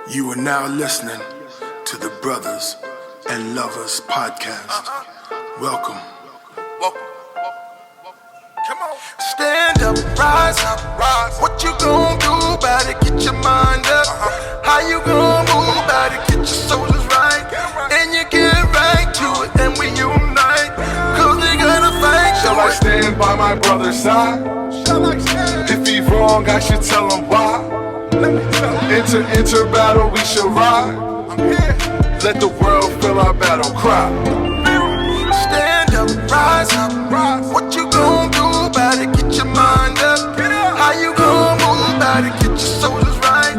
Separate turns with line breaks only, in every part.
You are now listening to the Brothers and Lovers Podcast. Welcome. Come on. Stand up, rise up, rise. What you gonna do about it? Get your mind up. How you gonna move about it? Get your shoulders right. And you get right to it, and we unite. Cause they gonna fight.
Shall I stand by my brother's side? If he wrong, I should tell him why. Enter battle, we shall ride. Let the world feel our battle cry.
Stand up, rise up, rise. What you gonna do about it? Get your mind up. How you gonna move about it? Get your shoulders right.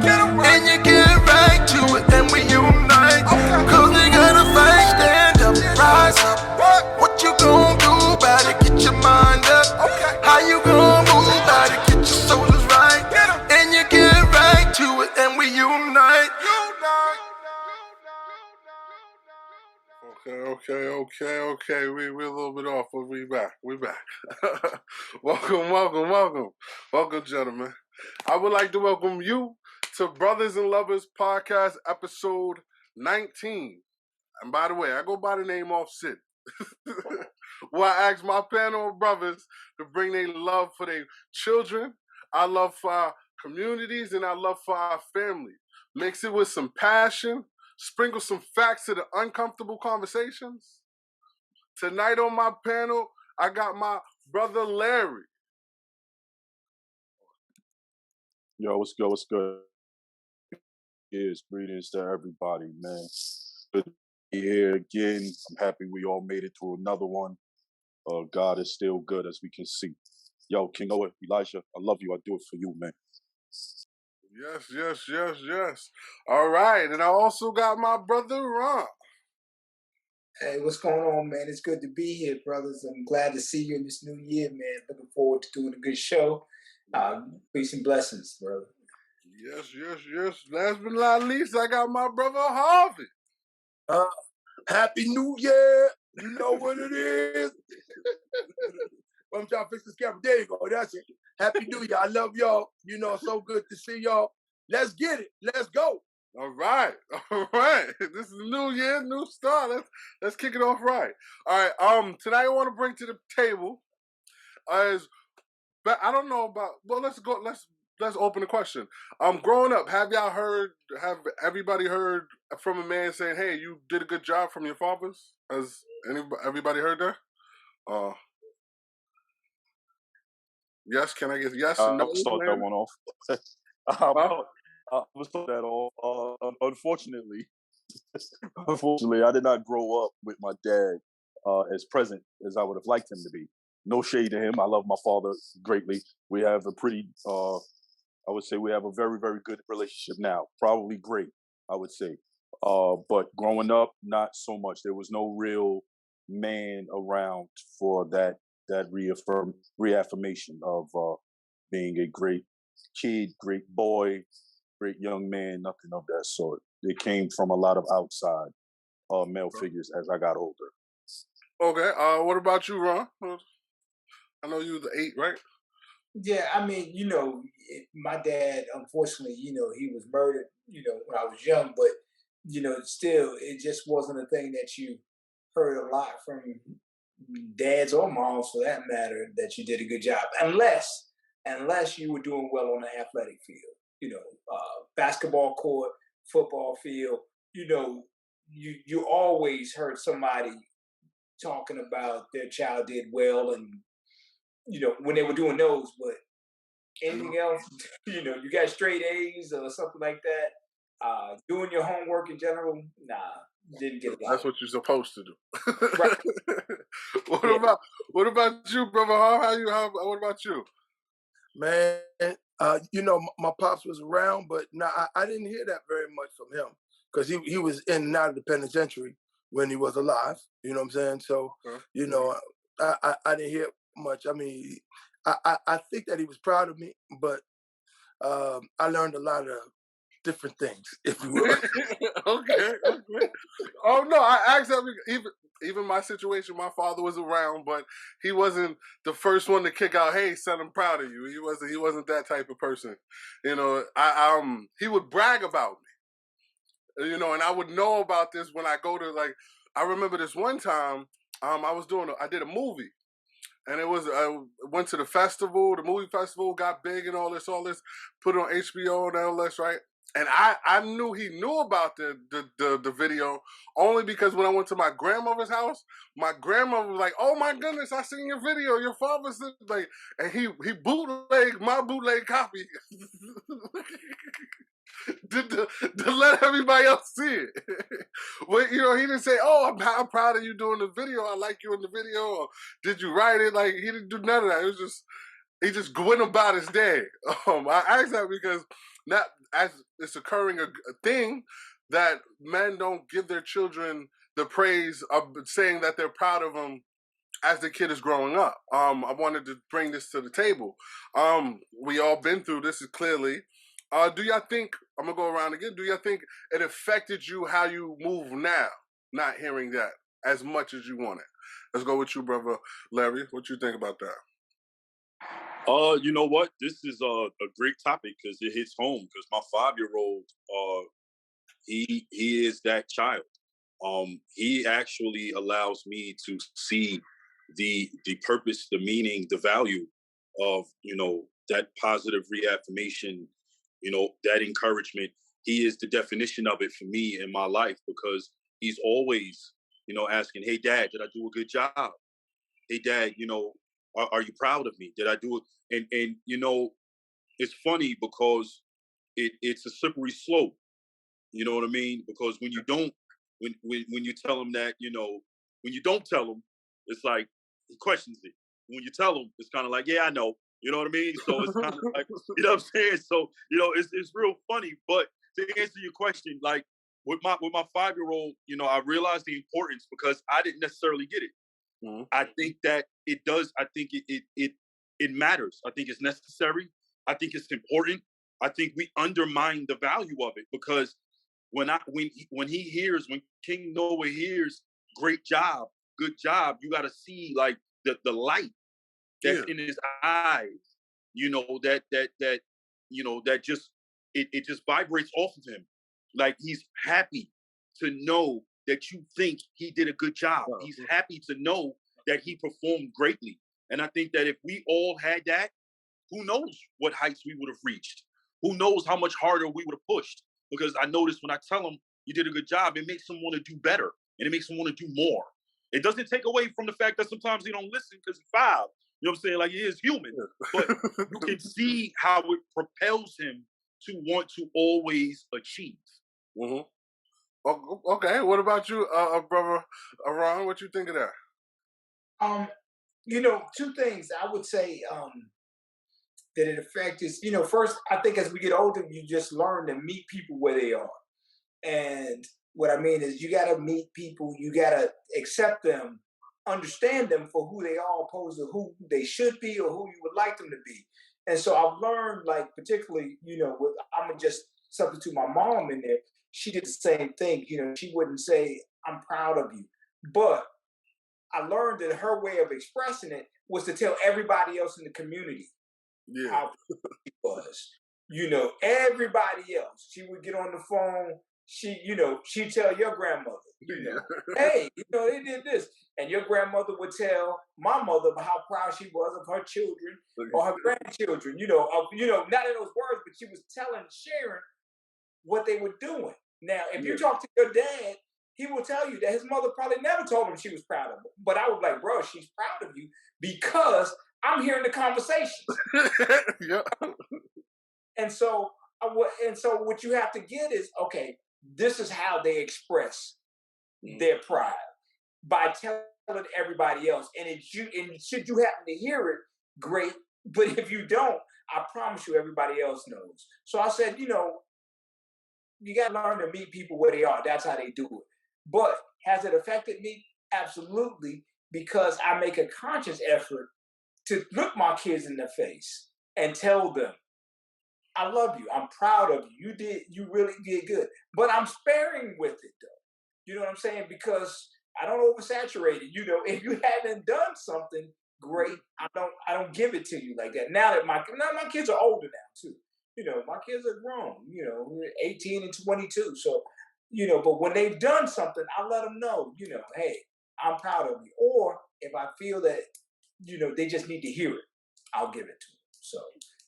And you get right to it, and we unite. Cause they gonna fight. Stand up, rise up. What you gonna do about it? Get your mind up. How you gonna move about it? Get your shoulders right. And you get right to it, and we unite.
Okay. We're a little bit off, but we back. Welcome, gentlemen. I would like to welcome you to Brothers and Lovers Podcast, episode 19. And by the way, I go by the name off Sid. Well, I asked my panel of brothers to bring their love for their children, our love for our communities, and our love for our family. Mix it with some passion. Sprinkle some facts to the uncomfortable conversations. Tonight on my panel, I got my brother Larry.
Yo, what's good? Yes, greetings to everybody, man. Good to be here again. I'm happy we all made it to another one. God is still good, as we can see. Yo, King Noah, Elijah, I love you. I do it for you, man.
Yes. All right, and I also got my brother Ron.
Hey, what's going on, man? It's good to be here, brothers. I'm glad to see you in this new year, man. Looking forward to doing a good show. Peace and blessings, brother.
Yes. Last but not least, I got my brother Harvey.
Happy New Year. You know what it is. I'm trying to fix this camera. There you go. That's it. Happy New Year. I love y'all. You know, so good to see y'all. Let's get it. Let's go.
All right. This is a new year, new start. Let's kick it off right. All right. Tonight I want to bring to the table is, but I don't know about. Well, let's go. Let's open the question. Growing up, have everybody heard from a man saying, "Hey, you did a good job" from your fathers? Has everybody heard that? Yes. Can I get yes and no?
I'll start that one off. I was told that all. Unfortunately, I did not grow up with my dad as present as I would have liked him to be. No shade to him. I love my father greatly. We have a pretty, I would say we have a very, very good relationship now. Probably great, I would say. But growing up, not so much. There was no real man around for that reaffirmation of being a great kid, great boy, great young man, nothing of that sort. It came from a lot of outside male figures as I got older.
Okay. What about you, Ron? I know you were the 8, right?
Yeah, I mean, my dad, unfortunately, he was murdered, when I was young, but, still, it just wasn't a thing that you heard a lot from dads or moms, for that matter, that you did a good job, unless you were doing well on the athletic field, basketball court, football field, you always heard somebody talking about their child did well, and when they were doing those. But anything else, you got straight A's or something like that, doing your homework in general, nah, didn't get a lot.
That's what you're supposed to do.
Right.
What about you, brother? What about you?
Man, my pops was around, but I didn't hear that very much from him because he was in and out of the penitentiary when he was alive. You know what I'm saying? So, I didn't hear much. I mean, I think that he was proud of me, but I learned a lot of different things, if you will.
Okay. Oh no, I asked that even my situation. My father was around, but he wasn't the first one to kick out, "Hey, son, I'm proud of you." He wasn't that type of person. He would brag about me. you know, and I would know about this when I go to, like, I remember this one time, I did a movie, and it was, I went to the festival, the movie festival, got big and all this, put it on HBO and all this, right? And I knew he knew about the video only because when I went to my grandmother's house, my grandmother was like, "Oh my goodness, I seen your video. Your father's like," and he bootlegged my bootleg copy to let everybody else see it. But you know, he didn't say, "Oh, I'm proud of you doing the video. I like you in the video." Or, "Did you write it?" Like, he didn't do none of that. It was just, he just went about his day. I asked that because not as it's occurring a thing that men don't give their children the praise of saying that they're proud of them as the kid is growing up. I wanted to bring this to the table. We all been through this, is clearly. Do y'all think, I'm gonna go around again, do y'all think it affected you how you move now, not hearing that as much as you wanted? Let's go with you, brother Larry. What you think about that?
You know what? This is a great topic because it hits home. Because my 5-year-old, he is that child. He actually allows me to see the purpose, the meaning, the value of, you know, that positive reaffirmation, you know, that encouragement. He is the definition of it for me in my life because he's always, you know, asking, "Hey, Dad, did I do a good job? Hey, Dad, you know, are you proud of me? Did I do it?" And you know, it's funny because it's a slippery slope. You know what I mean? Because when you don't, when you tell him that, you know, when you don't tell him, it's like he questions it. When you tell him, it's kind of like, "Yeah, I know." You know what I mean? So it's kind of like, you know what I'm saying? So, you know, it's real funny. But to answer your question, like with my 5-year-old, you know, I realized the importance because I didn't necessarily get it.
Mm-hmm.
I think that it does. I think it matters. I think it's necessary. I think it's important. I think we undermine the value of it because when King Noah hears "great job, good job," you got to see like the light that's in his eyes. You know that you know that just it just vibrates off of him. Like he's happy to know that you think he did a good job. He's happy to know that he performed greatly. And I think that if we all had that, who knows what heights we would have reached? Who knows how much harder we would have pushed? Because I noticed when I tell him you did a good job, it makes him want to do better and it makes him want to do more. It doesn't take away from the fact that sometimes he don't listen because he's 5. You know what I'm saying? Like, he is human. But you can see how it propels him to want to always achieve.
Mm-hmm. Okay, what about you, brother Ron? What you think of that?
You know, 2 things I would say that it affects is, you know, first, I think as we get older, you just learn to meet people where they are. And what I mean is you got to meet people, you got to accept them, understand them for who they are, opposed to who they should be or who you would like them to be. And so I've learned, like, particularly, you know, I'm going to just substitute my mom in there. She did the same thing. You know, she wouldn't say, "I'm proud of you." But I learned that her way of expressing it was to tell everybody else in the community how it was. You know, everybody else. She would get on the phone. She'd tell your grandmother, you know, "Hey, you know, they did this." And your grandmother would tell my mother about how proud she was of her children or her grandchildren, not in those words, but she was sharing what they were doing. Now, if you talk to your dad, he will tell you that his mother probably never told him she was proud of him. But I was like, "Bro, she's proud of you because I'm hearing the conversations." And so, what you have to get is, okay, this is how they express their pride by telling everybody else. And should you happen to hear it, great. But if you don't, I promise you, everybody else knows. So I said, you know, you got to learn to meet people where they are. That's how they do it. But has it affected me? Absolutely, because I make a conscious effort to look my kids in the face and tell them, "I love you. I'm proud of you. You really did good." But I'm sparing with it, though. You know what I'm saying? Because I don't oversaturate it. You know, if you haven't done something great, I don't give it to you like that. Now that my kids are older now too. You know, my kids are grown. You know, 18 and 22. So But when they've done something, I let them know, hey, I'm proud of you. Or if I feel that, they just need to hear it, I'll give it to them. So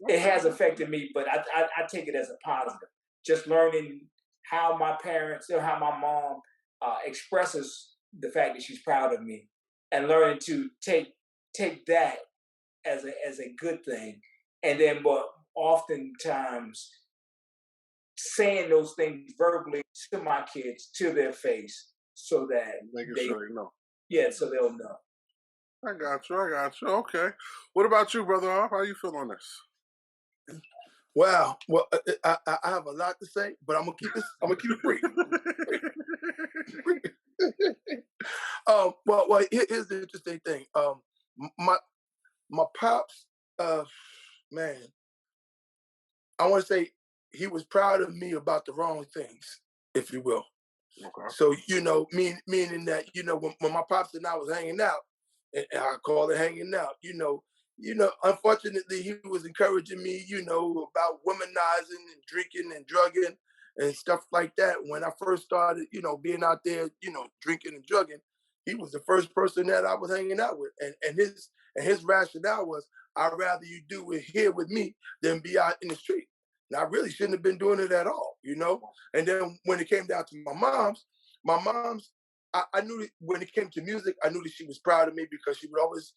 it has affected me, but I take it as a positive. Just learning how my parents or how my mom expresses the fact that she's proud of me, and learning to take that as a good thing, and then but oftentimes saying those things verbally to my kids to their face so that
Making
they
sure you know.
so they'll know.
I got you. Okay. What about you, Brother Harp? How you feel on this?
Wow. Well, I have a lot to say, but I'm gonna keep it brief. Well, here's the interesting thing. My pops, man, I want to say he was proud of me about the wrong things, if you will.
Okay.
So meaning that when my pops and I was hanging out, and I call it hanging out, unfortunately he was encouraging me, about womanizing and drinking and drugging and stuff like that. When I first started, being out there, drinking and drugging, he was the first person that I was hanging out with, and his rationale was, I'd rather you do it here with me than be out in the street. And I really shouldn't have been doing it at all, And then when it came down to my mom's, I knew that when it came to music, I knew that she was proud of me because she would always,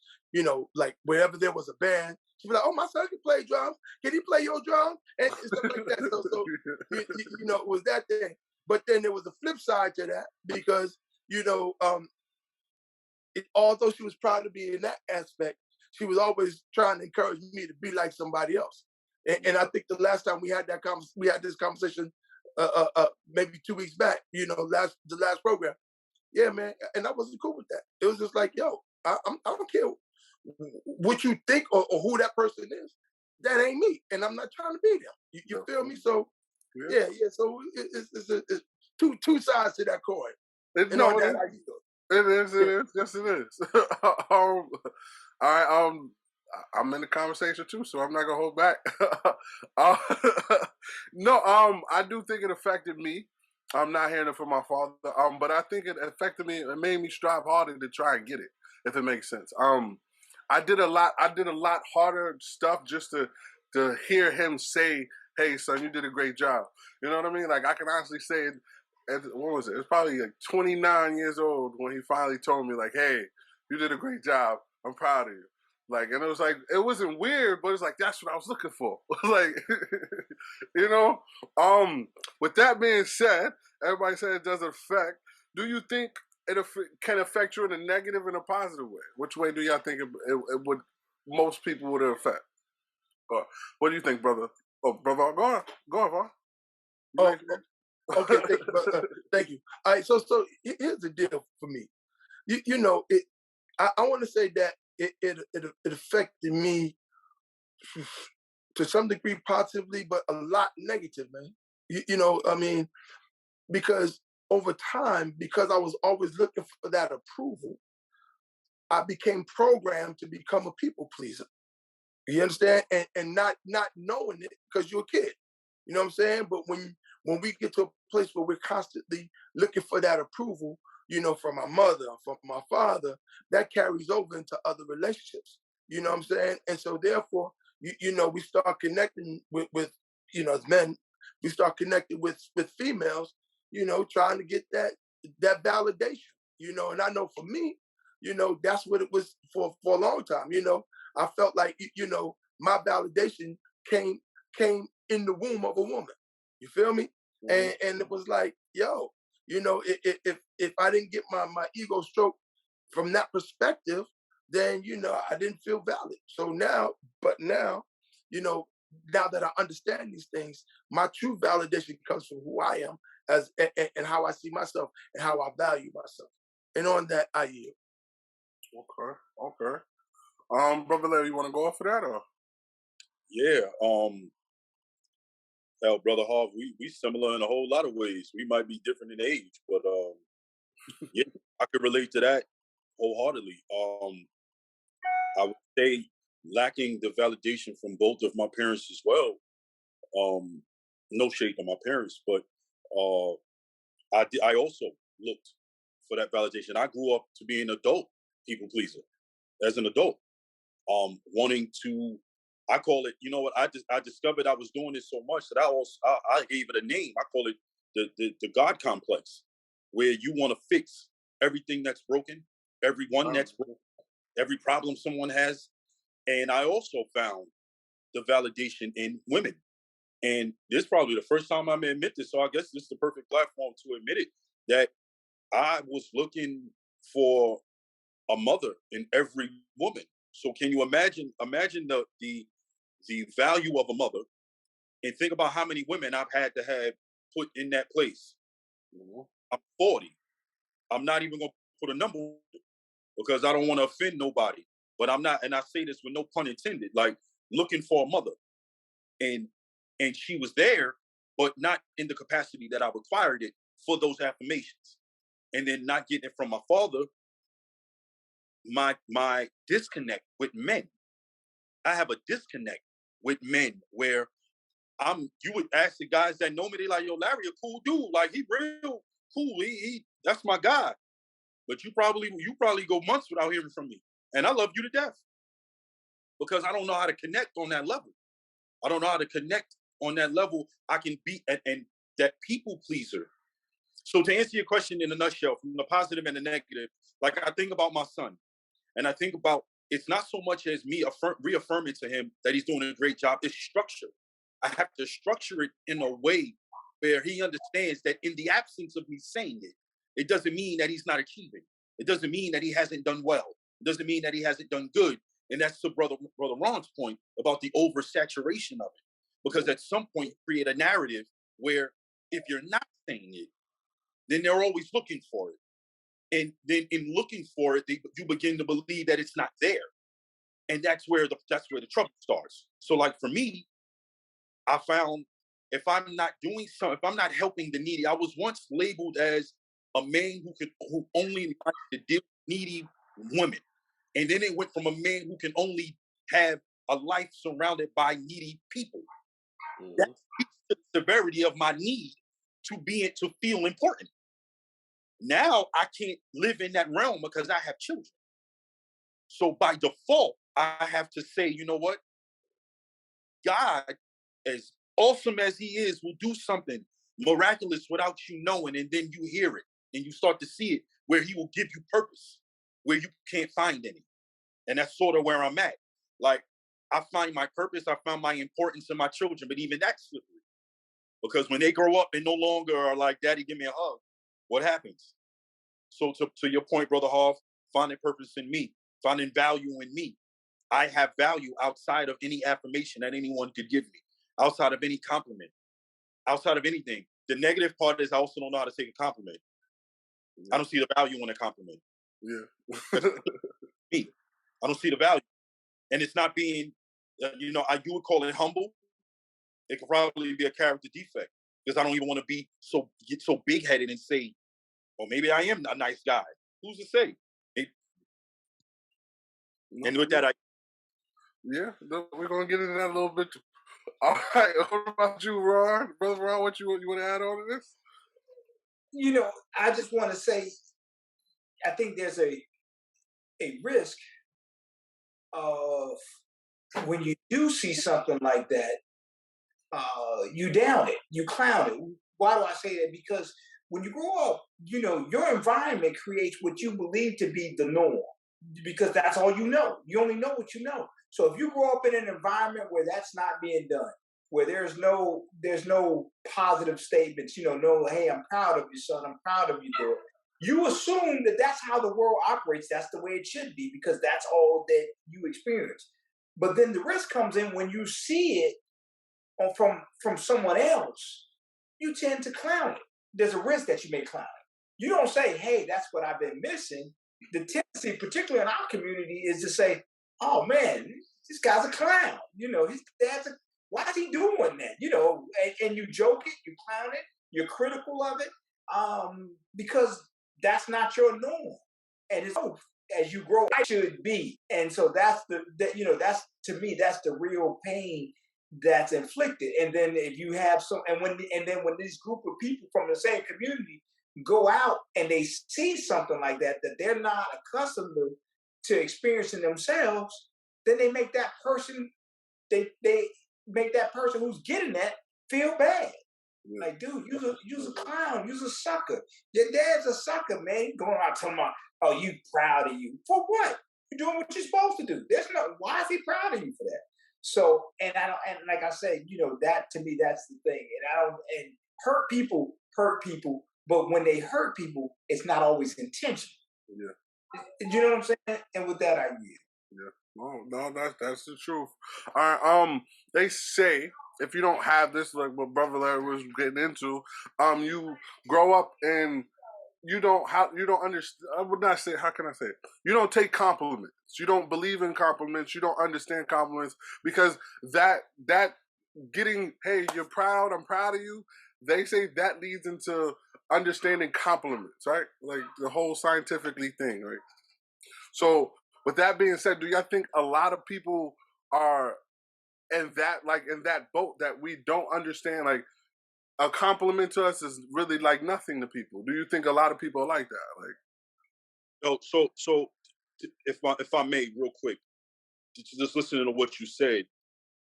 like wherever there was a band, she'd be like, "Oh, my son can play drums. Can he play your drum?" And stuff like that. So it was that thing. But then there was a flip side to that because, although she was proud of me in that aspect, she was always trying to encourage me to be like somebody else. And I think the last time we had this conversation, maybe 2 weeks back, the last program. Yeah, man, and I wasn't cool with that. It was just like, yo, I don't care what you think or who that person is. That ain't me, and I'm not trying to be them. You feel me? So yeah. So it's two sides to that coin.
No, it is. Yes, it is. All right. I'm in the conversation too, so I'm not gonna hold back. uh, no, I do think it affected me. I'm not hearing it from my father. But I think it affected me. It made me strive harder to try and get it, if it makes sense. I did a lot harder stuff just to hear him say, "Hey, son, you did a great job." You know what I mean? Like I can honestly say, what was it? It was probably like 29 years old when he finally told me, like, "Hey, you did a great job. I'm proud of you." Like, and it was like, it wasn't weird, but it's like, that's what I was looking for. Like, with that being said, everybody said it doesn't affect. Do you think it can affect you in a negative and a positive way? Which way do y'all think it would, most people would affect? What do you think, brother? Oh, brother, go on, Vaughn.
Okay, thank you. All right, so here's the deal for me. I want to say that it affected me to some degree positively, but a lot negative, man. I mean, because over time, because I was always looking for that approval, I became programmed to become a people pleaser. You understand? And not knowing it because you're a kid. You know what I'm saying? But when we get to a place where we're constantly looking for that approval, from my mother, from my father, that carries over into other relationships. You know what I'm saying? And so therefore, we start connecting with as men, we start connecting with females, trying to get that validation. And I know for me, that's what it was for a long time. I felt like my validation came in the womb of a woman. You feel me? And it was like, yo, if I didn't get my ego stroked from that perspective, then I didn't feel valid. So now, now that I understand these things, my true validation comes from who I am and how I see myself and how I value myself. And on that, I yield.
Okay. Brother Larry, you want to go off for that or?
Yeah. Brother Harv, we similar in a whole lot of ways. We might be different in age, but yeah, I could relate to that wholeheartedly. I would say lacking the validation from both of my parents as well. No shade to my parents, but I also looked for that validation. I grew up to be an adult people pleaser as an adult, wanting to. I call it. You know what? I discovered I was doing this so much that I gave it a name. I call it the God complex, where you want to fix everything that's broken, everyone that's broken, every problem someone has. And I also found the validation in women. And this is probably the first time I may admit this, so I guess this is the perfect platform to admit it, that I was looking for a mother in every woman. So can you imagine the value of a mother, and think about how many women I've had to have put in that place. I'm 40. I'm not even gonna put a number on it because I don't want to offend nobody. But I'm not, and I say this with no pun intended, like looking for a mother. And she was there, but not in the capacity that I required it for those affirmations. And then not getting it from my father, my disconnect with men. I have a disconnect with men where you would ask the guys that know me, they like, yo, Larry, a cool dude. Like, he real cool. He that's my guy. But you probably go months without hearing from me. And I love you to death. Because I don't know how to connect on that level. I don't know how to connect on that level. I can be and that people pleaser. So to answer your question in a nutshell, from the positive and the negative, like I think about my son, and I think about it's not so much as me reaffirming to him that he's doing a great job. It's structure. I have to structure it in a way where he understands that in the absence of me saying it, it doesn't mean that he's not achieving. It doesn't mean that he hasn't done well. It doesn't mean that he hasn't done good. And that's to Brother Ron's point about the oversaturation of it. Because at some point, you create a narrative where if you're not saying it, then they're always looking for it. And then in looking for it, you begin to believe that it's not there. And that's where the trouble starts. So like for me, I found if I'm not doing something, if I'm not helping the needy, I was once labeled as a man who only likes to deal with needy women. And then it went from a man who can only have a life surrounded by needy people. That speaks to the severity of my need to feel important. Now I can't live in that realm because I have children. So by default, I have to say, you know what? God, as awesome as he is, will do something miraculous without you knowing, and then you hear it and you start to see it, where he will give you purpose where you can't find any. And that's sort of where I'm at. Like, I find my purpose, I found my importance in my children, but even that's slippery. Because when they grow up, they no longer are like, Daddy, give me a hug. What happens? So to your point, Brother Hoff, finding purpose in me, finding value in me. I have value outside of any affirmation that anyone could give me, outside of any compliment, outside of anything. The negative part is I also don't know how to take a compliment. I don't see the value in a compliment.
Yeah.
Me. I don't see the value. And it's not being, you would call it humble. It could probably be a character defect because I don't even want to get so big-headed and say, or maybe I am a nice guy. Who's to say? And with that,
we're gonna get into that a little bit. All right, what about you, Ron? Brother Ron, what you want to add on to this?
I just want to say, I think there's a risk of when you do see something like that, you down it, you clown it. Why do I say that? Because when you grow up, your environment creates what you believe to be the norm, because that's all you know. You only know what you know. So if you grow up in an environment where that's not being done, where there's no positive statements, no, hey, I'm proud of you, son, I'm proud of you, daughter. You assume that that's how the world operates. That's the way it should be because that's all that you experience. But then the risk comes in when you see it from someone else. You tend to clown it. There's a risk that you may clown it. You don't say, hey, that's what I've been missing. The tendency, particularly in our community, is to say, oh man, this guy's a clown. His dad's why is he doing that? And you joke it, you clown it, you're critical of it, because that's not your norm. And it's as you grow, it should be. And so that's that's to me, that's the real pain that's inflicted. And then if you have when this group of people from the same community go out and they see something like that they're not accustomed to experiencing themselves, then they make that person they make that person who's getting that feel bad.
Yeah.
Like, dude, you's a clown, you's a sucker. Your dad's a sucker, man. You going out talking about, oh, you proud of you. For what? You're doing what you're supposed to do. There's no, why is he proud of you for that? So, and I don't, and like I said, that to me, that's the thing. And I don't, and hurt people, but when they hurt people, it's not always intentional.
Yeah.
You know what I'm saying? And with that, I yield.
Yeah. No, that's the truth. All right. They say if you don't have this, like what Brother Larry was getting into, you grow up and you don't understand. I would not say. How can I say it? You don't take compliments. You don't believe in compliments. You don't understand compliments because that getting, hey, you're proud. I'm proud of you. They say that leads into understanding compliments, right? Like the whole scientifically thing, right? So, with that being said, do y'all think a lot of people are in that boat that we don't understand? Like a compliment to us is really like nothing to people. Do you think a lot of people are like that? Like,
So if I may, real quick, just listening to what you said.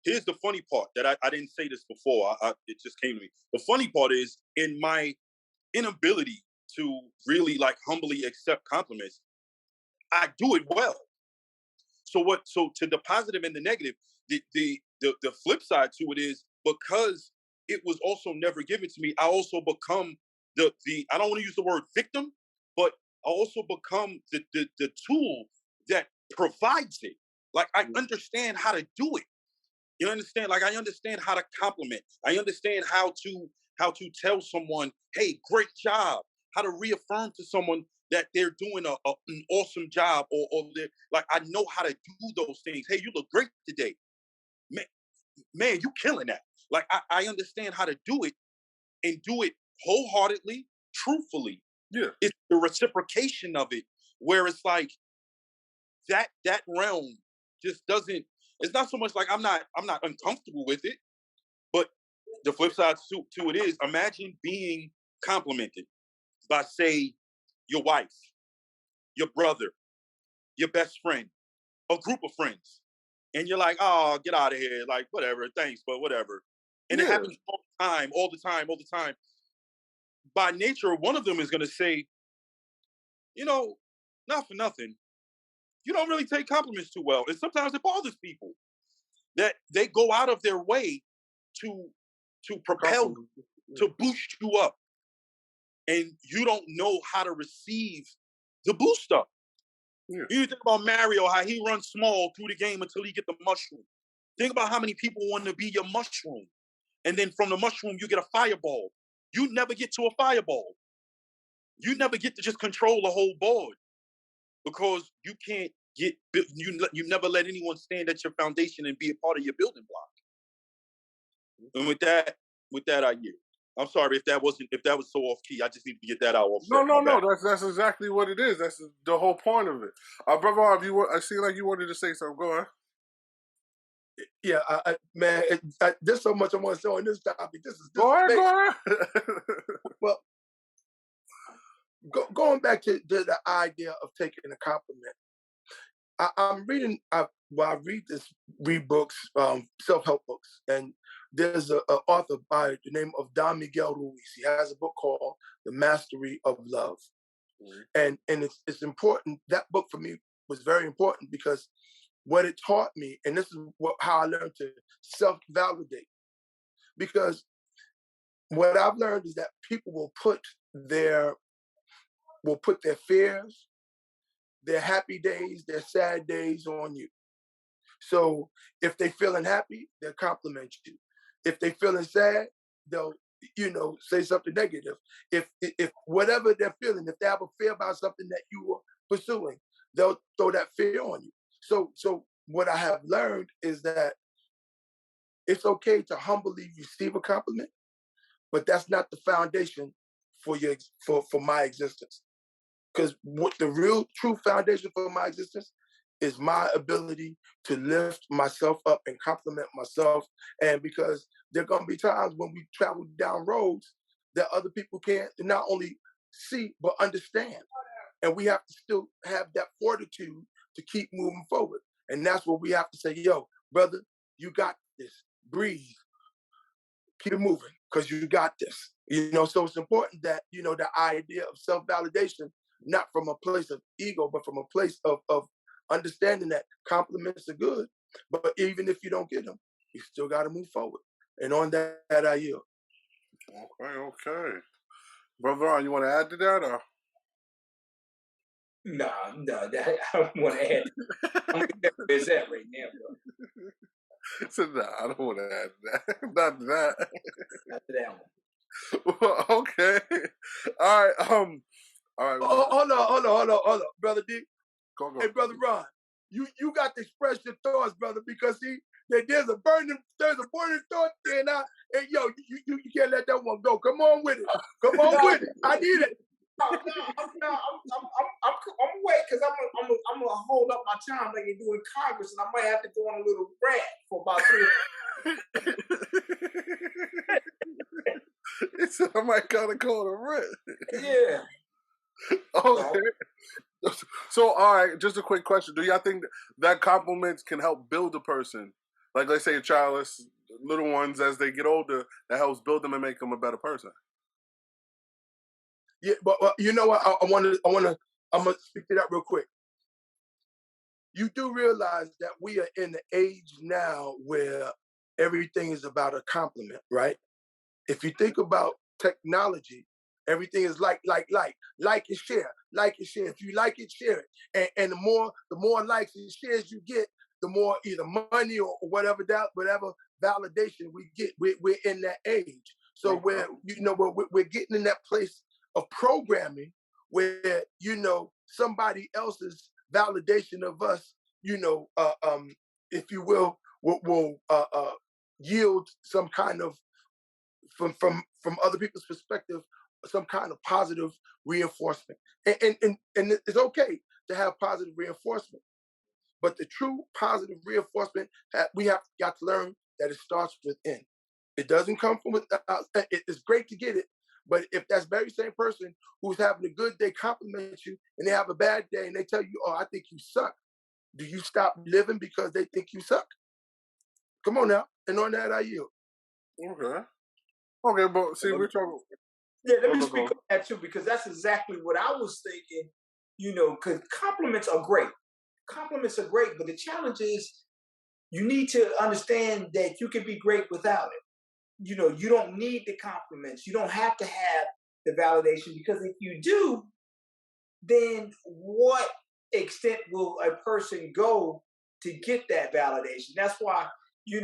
Here's the funny part that I didn't say this before. It just came to me. The funny part is in my inability to really like humbly accept compliments, I do it well. So to the positive and the negative, the flip side to it is because it was also never given to me, I also become the I don't want to use the word victim, but I also become the tool that provides it. Like I understand how to do it. You understand? Like I understand how to compliment. I understand how to tell someone, hey, great job. How to reaffirm to someone that they're doing an awesome job, or they're like, I know how to do those things. Hey, you look great today. Man, you killing that. Like I understand how to do it and do it wholeheartedly, truthfully.
yeah,
It's the reciprocation of it where it's like that realm just doesn't, it's not so much like I'm not uncomfortable with it, but the flip side to it is imagine being complimented by, say, your wife, your brother, your best friend, a group of friends. And you're like, oh, get out of here. Like, whatever, thanks, but whatever. And it happens all the time. By nature, one of them is going to say, not for nothing, you don't really take compliments too well. And sometimes it bothers people that they go out of their way to propel, to boost you up. And you don't know how to receive the boost up. Yeah. You think about Mario, how he runs small through the game until he get the mushroom. Think about how many people want to be your mushroom. And then from the mushroom, you get a fireball. You never get to a fireball. You never get to just control the whole board because you can't get, you never let anyone stand at your foundation and be a part of your building block. And with that, I yield. I'm sorry if that was so off key. I just need to get that out.
No. That's exactly what it is. That's the whole point of it. Brother, I see like you wanted to say something. Go ahead.
Yeah, man, there's so much I want to say on this topic.
Go ahead.
Well, going back to the idea of taking a compliment, I'm reading. I read books, self-help books, and there's an author by the name of Don Miguel Ruiz. He has a book called The Mastery of Love, and it's important. That book for me was very important because what it taught me, and this is how I learned to self-validate. Because what I've learned is that people will put their fears, their happy days, their sad days on you. So if they're feeling happy, they'll compliment you. If they're feeling sad, they'll, say something negative. If whatever they're feeling, if they have a fear about something that you are pursuing, they'll throw that fear on you. So what I have learned is that it's okay to humbly receive a compliment, but that's not the foundation for my existence. Because what the real true foundation for my existence is my ability to lift myself up and compliment myself. And because there are going to be times when we travel down roads that other people can't not only see, but understand. And we have to still have that fortitude to keep moving forward. And that's what we have to say, yo, brother, you got this. Breathe. Keep it moving, because you got this. So it's important that, the idea of self-validation, not from a place of ego, but from a place of understanding that compliments are good, but even if you don't get them, you still got to move forward. And on that I yield.
Okay. Brother Ron, you want to add to that, or?
No, I don't want to add. I'm where it's at right now, bro.
So, I don't want to add that. Not to that.
Not to that one.
Well, okay. All right. All right.
Hold on, brother D.
Go.
Hey, brother Ron, you got to express your thoughts, brother, because there's a burning thought there now. Hey, yo, you can't let that one go. Come on with it. Come on with it. I need it.
I'm away because I'm gonna hold up my time like you do in Congress, and I might have to go on a little rant for about 3.
He said I might kind of call a rant.
Yeah.
Okay. So, all right, just a quick question. Do y'all think that compliments can help build a person? Like, let's say a childless, little ones, as they get older, that helps build them and make them a better person?
Yeah, but you know what? I'm gonna speak to that real quick. You do realize that we are in the age now where everything is about a compliment, right? If you think about technology, everything is like and share, like and share. If you like it, share it, and the more likes and shares you get, the more either money or whatever validation we get. We're in that age, so we're getting in that place of programming where somebody else's validation of us, if you will yield some kind of from other people's perspective, some kind of positive reinforcement. And it's okay to have positive reinforcement, but the true positive reinforcement, we have got to learn that it starts within. It doesn't come from without. It's great to get it, but if that very same person who's having a good day compliments you and they have a bad day and they tell you, "Oh, I think you suck," do you stop living because they think you suck? Come on now. And on that, I yield.
Okay, but see, we're talking.
Yeah, let me speak on that too, because that's exactly what I was thinking. Because compliments are great. Compliments are great, but the challenge is you need to understand that you can be great without it. You don't need the compliments. You don't have to have the validation, because if you do, then what extent will a person go to get that validation? That's why, you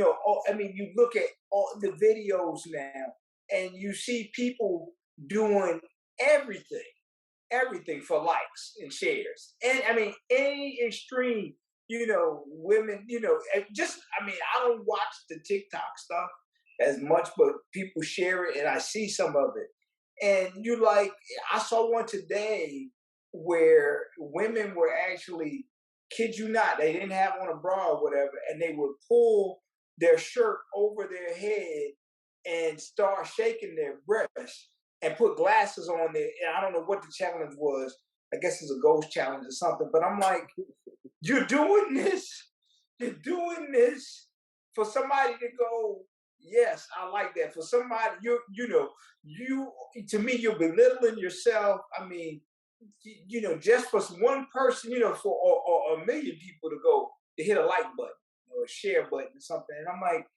look at all the videos now and you see people doing everything for likes and shares. And any extreme, women, I don't watch the TikTok stuff as much, but people share it and I see some of it. And I saw one today where women were actually, kid you not, they didn't have on a bra or whatever, and they would pull their shirt over their head and start shaking their breasts and put glasses on there. And I don't know what the challenge was. I guess it's a ghost challenge or something. But I'm like, you're doing this for somebody to go, yes, I like that. For somebody, to me, you're belittling yourself. Just for one person, for or a million people to go to hit a like button or a share button or something. And I'm like,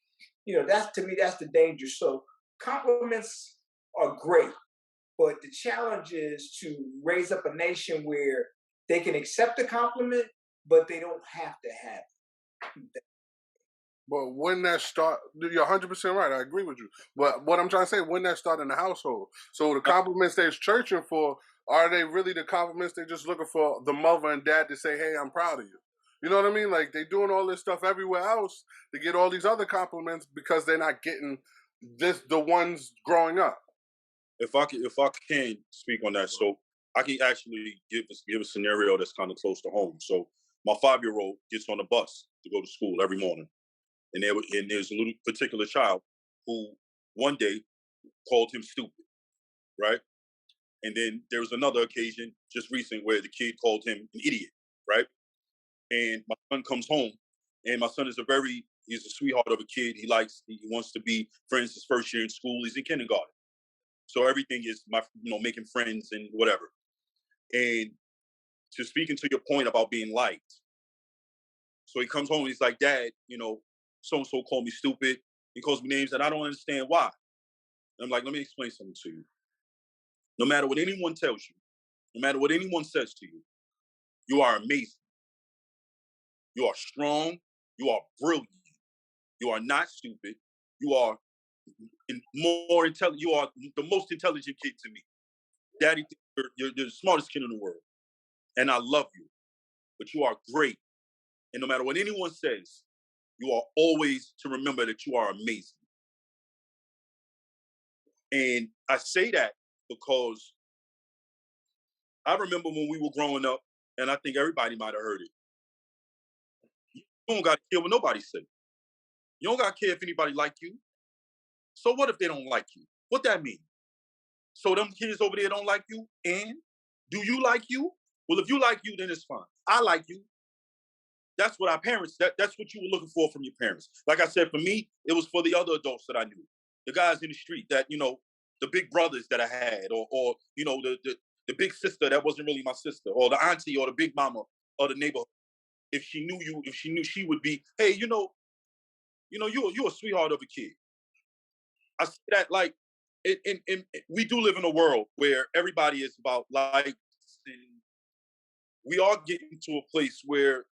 that's, to me, that's the danger. So compliments are great, but the challenge is to raise up a nation where they can accept a compliment, but they don't have to have it.
But when that start, you're 100% right. I agree with you. But what I'm trying to say, when that start in the household. So the compliments they're churching for, are they really the compliments they're just looking for the mother and dad to say, "Hey, I'm proud of you"? You know what I mean? Like, they doing all this stuff everywhere else to get all these other compliments because they're not getting the ones growing up.
If I can speak on that, so I can actually give a scenario that's kind of close to home. So my 5-year-old gets on the bus to go to school every morning, and there's a little particular child who one day called him stupid, right? And then there was another occasion just recent where the kid called him an idiot, right? And my son comes home, and my son is he's a sweetheart of a kid. He wants to be friends his first year in school. He's in kindergarten. So everything is making friends and whatever. And to speaking to your point about being liked. So he comes home and he's like, Dad, so-and-so called me stupid. He calls me names and I don't understand why. And I'm like, let me explain something to you. No matter what anyone tells you, no matter what anyone says to you, you are amazing. You are strong. You are brilliant. You are not stupid. You are more intelligent. You are the most intelligent kid to me. Daddy, you're the smartest kid in the world. And I love you. But you are great. And no matter what anyone says, you are always to remember that you are amazing. And I say that because I remember when we were growing up, and I think everybody might have heard it. You don't got to care what nobody says. You don't got to care if anybody like you. So what if they don't like you? What that mean? So them kids over there don't like you, and do you like you? Well, if you like you, then it's fine. I like you. That's what our parents, that's what you were looking for from your parents. Like I said, for me, it was for the other adults that I knew. The guys in the street that, the big brothers that I had, or the big sister that wasn't really my sister, or the auntie or the big mama of the neighborhood. If she knew you, if she knew she would be, hey, you're a sweetheart of a kid. I say that like, we do live in a world where everybody is about likes, and we are getting to a place where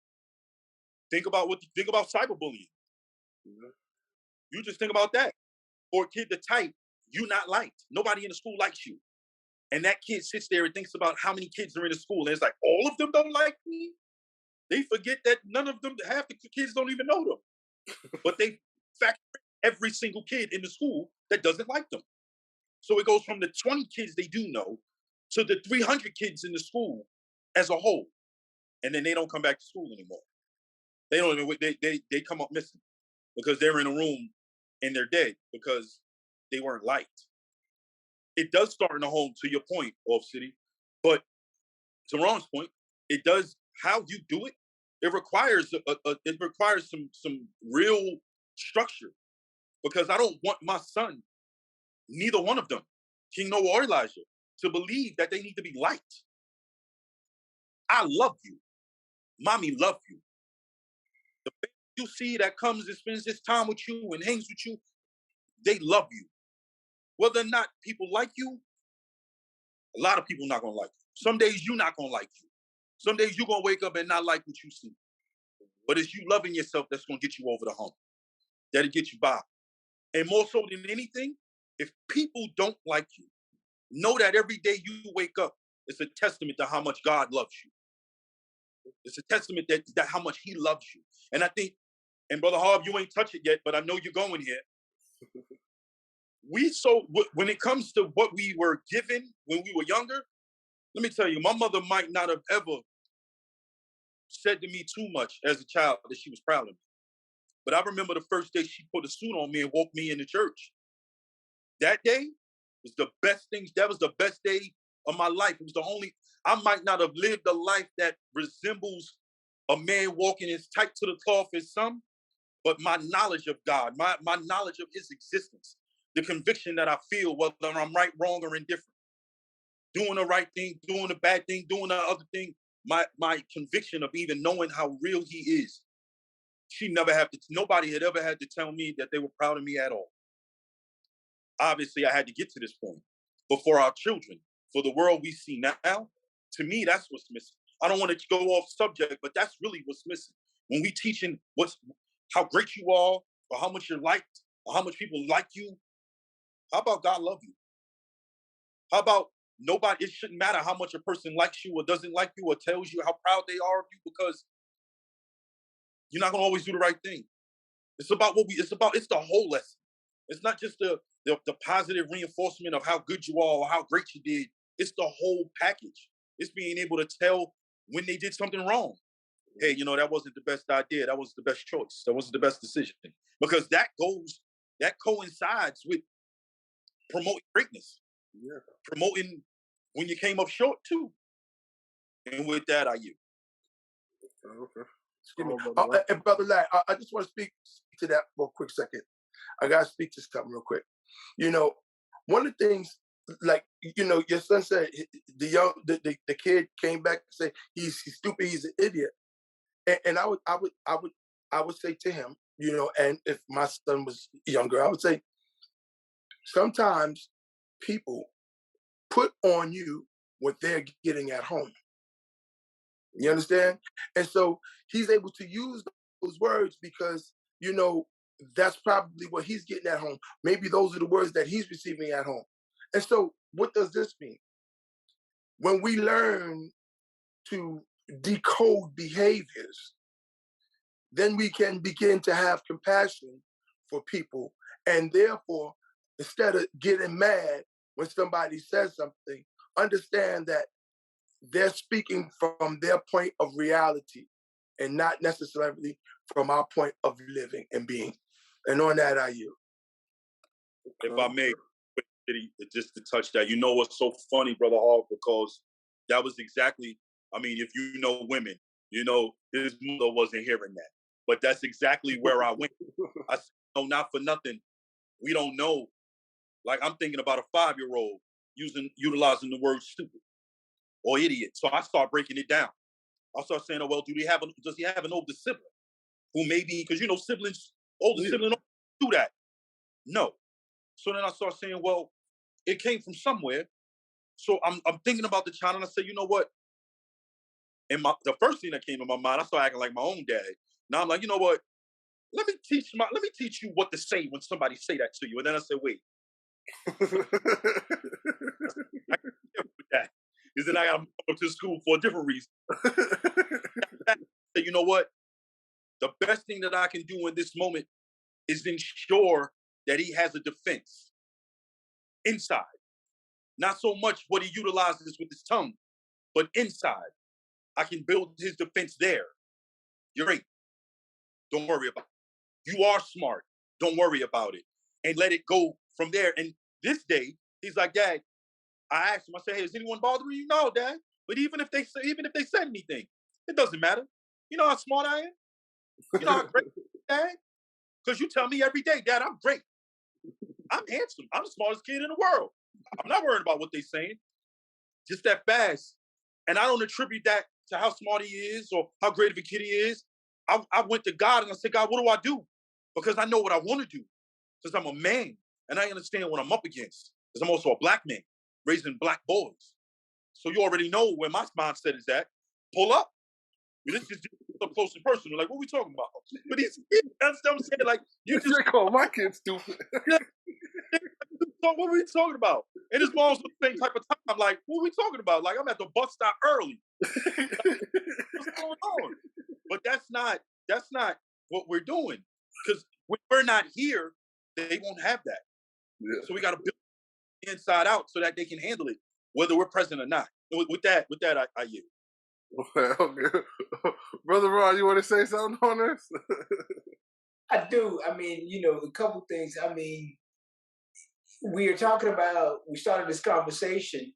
think about cyberbullying. Mm-hmm. You just think about that. For a kid to type, you not liked. Nobody in the school likes you. And that kid sits there and thinks about how many kids are in the school. And it's like, all of them don't like me? They forget that half the kids don't even know them. But they factor every single kid in the school that doesn't like them. So it goes from the 20 kids they do know to the 300 kids in the school as a whole. And then they don't come back to school anymore. They don't even, they come up missing because they're in a room and they're dead because they weren't liked. It does start in the home, to your point, Off City, but to Ron's point, it does, how you do it, it requires some real structure, because I don't want my son, neither one of them, King Noah or Elijah, to believe that they need to be liked. I love you. Mommy love you. The baby you see that comes and spends this time with you and hangs with you, they love you. Whether or not people like you, a lot of people not gonna like you. Some days you're not gonna like you. Some days you're gonna wake up and not like what you see. But it's you loving yourself that's gonna get you over the hump. That'll get you by. And more so than anything, if people don't like you, know that every day you wake up, it's a testament to how much God loves you. It's a testament that how much he loves you. And I think, and Brother Harv, you ain't touched it yet, but I know you're going here. When it comes to what we were given when we were younger, let me tell you, my mother might not have ever said to me too much as a child that she was proud of me. But I remember the first day she put a suit on me and walked me into church. That day was the best thing. That was the best day of my life. It was the only, I might not have lived a life that resembles a man walking as tight to the cloth as some, but my knowledge of God, my knowledge of his existence, the conviction that I feel, whether I'm right, wrong, or indifferent, doing the right thing, doing the bad thing, doing the other thing, my conviction of even knowing how real he is. Nobody had ever had to tell me that they were proud of me at all. Obviously, I had to get to this point. But for our children, for the world we see now, to me, that's what's missing. I don't want to go off subject, but that's really what's missing. When we teaching how great you are, or how much you're liked, or how much people like you, how about God love you? How about it shouldn't matter how much a person likes you or doesn't like you or tells you how proud they are of you, because you're not gonna always do the right thing. It's about it's the whole lesson. It's not just the positive reinforcement of how good you are or how great you did. It's the whole package. It's being able to tell when they did something wrong. Hey, that wasn't the best idea. That wasn't the best choice. That wasn't the best decision. Because that coincides with promoting greatness. Yeah. Promoting when you came up short too. And with that, I yield.
Okay.
Excuse me. And Brother Larry, I just want to speak to that for a quick second. I got to speak to something real quick. You know, one of the things, like, you know, your son said the kid came back and said he's stupid, he's an idiot. And I would say to him, you know, and if my son was younger, I would say, sometimes people put on you what they're getting at home. You understand? And so he's able to use those words because, you know, that's probably what he's getting at home. Maybe those are the words that he's receiving at home. And so what does this mean? When we learn to decode behaviors, then we can begin to have compassion for people. And therefore, instead of getting mad when somebody says something, understand that they're speaking from their point of reality and not necessarily from our point of living and being. And on that, I yield.
If I may, just to touch that, you know what's so funny, Brother Hall, because that was exactly, I mean, if you know women, you know, his mother wasn't hearing that. But that's exactly where I went. I said, no, not for nothing. We don't know. Like, I'm thinking about a 5-year-old utilizing the word stupid or idiot. So I start breaking it down. I start saying, oh, well, does he have an older sibling who maybe, because, you know, older siblings don't do that. No. So then I start saying, well, it came from somewhere. So I'm thinking about the child, and I say, you know what? And the first thing that came to my mind, I started acting like my own dad. Now I'm like, you know what? Let me teach you what to say when somebody say that to you. And then I said, wait. Is that I got to go to school for a different reason. So you know what? The best thing that I can do in this moment is ensure that he has a defense inside. Not so much what he utilizes with his tongue, but inside. I can build his defense there. You're great. Don't worry about it. You are smart. Don't worry about it. And let it go from there. And this day, he's like, Dad, I asked him, I said, hey, is anyone bothering you? No, Dad. But even if they said anything, it doesn't matter. You know how smart I am? You know how great I am, Dad? Because you tell me every day, Dad, I'm great. I'm handsome. I'm the smartest kid in the world. I'm not worried about what they're saying. Just that fast. And I don't attribute that to how smart he is or how great of a kid he is. I went to God and I said, God, what do I do? Because I know what I want to do. Because I'm a man and I understand what I'm up against. Because I'm also a black man raising black boys. So you already know where my mindset is at. Pull up. This is up close and personal. Like, what are we talking about? But you understand what I'm saying? Like, you just
call my kid stupid.
So what are we talking about? And it's almost the same type of time. I'm like, what are we talking about? Like, I'm at the bus stop early. What's going on? But that's not what we're doing. Because when we're not here, they won't have that. Yeah. So we got to build inside out so that they can handle it, whether we're present or not. With that, I yield.
Okay. Brother Ron, you want to say something on this?
I do. I mean, you know, a couple things. I mean, we started this conversation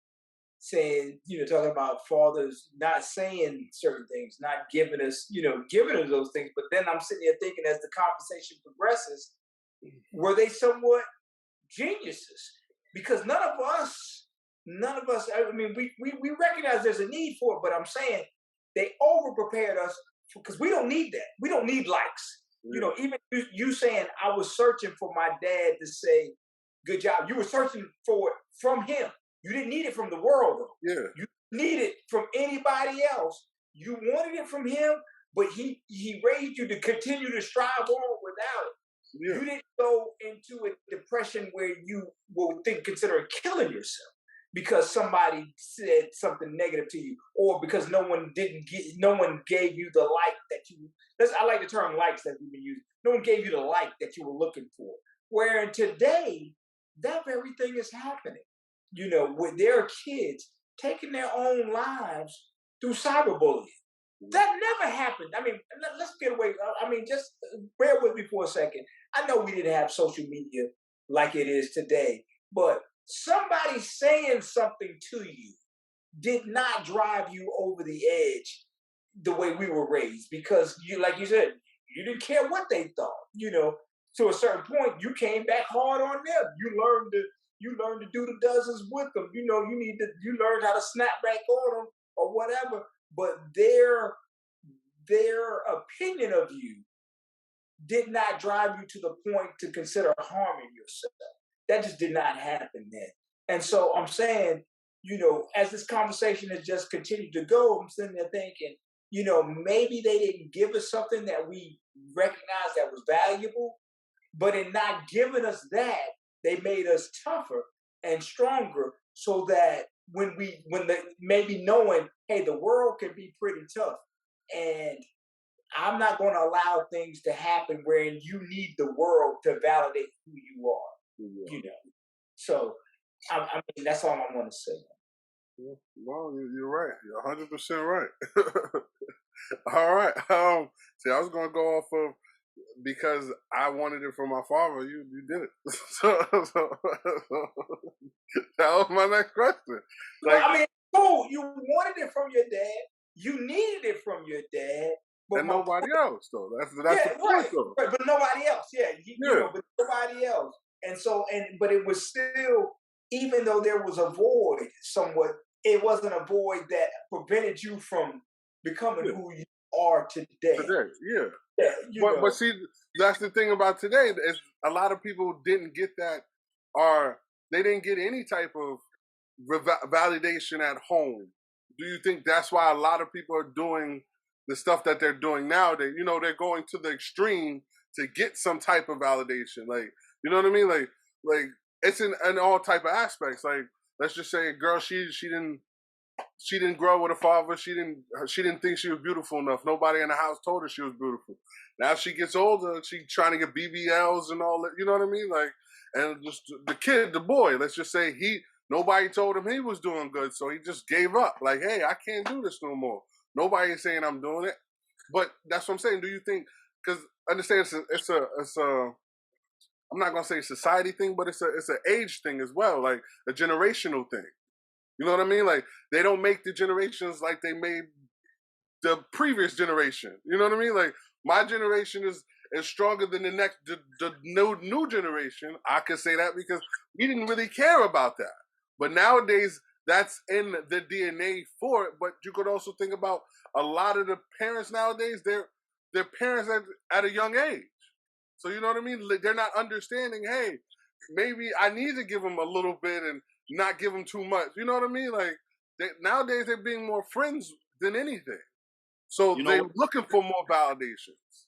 saying, you know, talking about fathers not saying certain things, not giving us those things. But then I'm sitting here thinking, as the conversation progresses, were they somewhat geniuses? Because none of us, I mean, we recognize there's a need for it, but I'm saying they over-prepared us because we don't need that. We don't need likes. Yeah. You know, even you saying, I was searching for my dad to say, good job. You were searching for it from him. You didn't need it from the world, though.
Yeah.
You need it from anybody else. You wanted it from him, but he raised you to continue to strive on without it. Yeah. You didn't go into a depression where you will consider killing yourself because somebody said something negative to you, or because no one gave you the like that you. I like the term likes that we've been using. No one gave you the like that you were looking for. Where today, that very thing is happening. You know, with their kids taking their own lives through cyberbullying. That never happened. I mean, let's get away. I mean, just bear with me for a second. I know we didn't have social media like it is today, but somebody saying something to you did not drive you over the edge the way we were raised, because you, like you said, you didn't care what they thought. To a certain point, you came back hard on them. You learned to do the dozens with them. You learned how to snap back on them or whatever. But their opinion of you did not drive you to the point to consider harming yourself. That just did not happen then. And so I'm saying, as this conversation has just continued to go, I'm sitting there thinking, maybe they didn't give us something that we recognized that was valuable, but in not giving us that, they made us tougher and stronger, so that maybe knowing, hey, the world can be pretty tough, and I'm not going to allow things to happen wherein you need the world to validate who you are. So I mean, that's all I want to say.
Well, you're right. You're 100% right. All right. See, I was gonna go off of, because I wanted it from my father. You did it. so that was my next question.
I mean, cool. You wanted it from your dad. You needed it from your dad. But
and nobody else, though. That's
yeah,
the point, though.
Right, but nobody else. But nobody else. And so, but it was still, even though there was a void somewhat, it wasn't a void that prevented you from becoming who you are today.
But see, that's the thing about today, is a lot of people didn't get that, or they didn't get any type of validation at home. Do you think that's why a lot of people are doing the stuff that they're doing now? They're going to the extreme to get some type of validation. Like, you know what I mean? Like it's in all type of aspects. Like, let's just say a girl, she didn't grow up with a father. She didn't think she was beautiful enough. Nobody in the house told her she was beautiful. Now she gets older, she trying to get BBLs and all that. You know what I mean? Like, and just the boy, let's just say nobody told him he was doing good, so he just gave up. Like, hey, I can't do this no more. Nobody is saying I'm doing it. But that's what I'm saying. Do you think? Because understand, it's a I'm not gonna say society thing, but it's an age thing as well, like a generational thing. You know what I mean? Like, they don't make the generations like they made the previous generation. You know what I mean? Like, my generation is stronger than the new generation. I can say that because we didn't really care about that. But nowadays, that's in the DNA for it. But you could also think about a lot of the parents nowadays, they're parents at a young age. So you know what I mean? They're not understanding, hey, maybe I need to give them a little bit and not give them too much. You know what I mean? Like, nowadays they're being more friends than anything. So they're looking for more validations.